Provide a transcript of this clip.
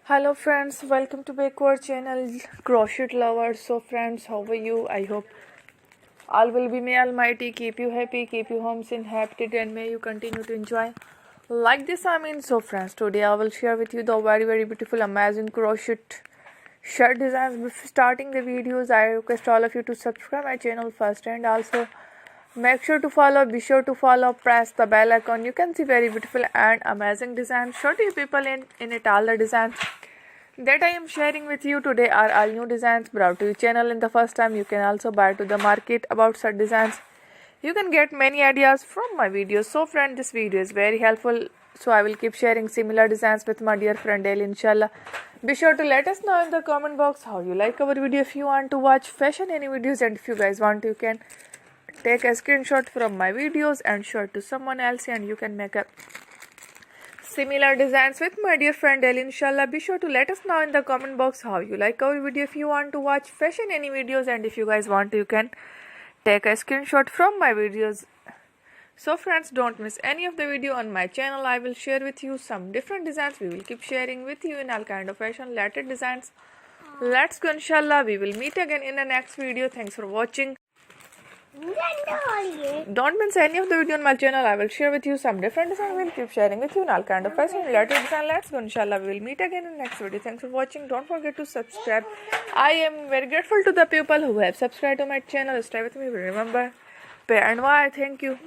Hello friends, welcome to back to our channel Crochet Lovers. So friends, how are you? I hope all will be may almighty keep you happy, keep you home in happy, and may you continue to enjoy like this. So friends, today I will share with you the very beautiful amazing crochet shirt designs. Before starting the videos, I request all of you to subscribe my channel first, and also be sure to follow, press the bell icon. You can see very beautiful and amazing designs. Show to you people in it all the designs that I am sharing with you today are all new designs brought to your channel in the first time. You can also buy to the market about such designs. You can get many ideas from my videos. So friend, this video is very helpful. So I will keep sharing similar designs with my dear friend Daily, inshallah. Be sure to let us know in the comment box how you like our video. If you want to watch fashion any videos, and if you guys want, you can take a screenshot from my videos and share it to someone else, and you can make a similar designs with my dear friend Daily, inshallah. Be sure to let us know in the comment box how you like our video. If you want to watch fashion any videos, and if you guys want, you can take a screenshot from my videos. So friends, don't miss any of the video on my channel. I will share with you some different designs. We will keep sharing with you in all kind of fashion related designs. Let's go, inshallah. We will meet again in the next video. Thanks for watching. Don't miss any of the video on my channel. I will share with you some different design. We'll keep sharing with you in all kind of fashion related design. Let's go, inshallah. We will meet again in the next video. Thanks for watching. Don't forget to subscribe. I am very grateful to the people who have subscribed to my channel. Stay with me. Remember, pay and why. Thank you.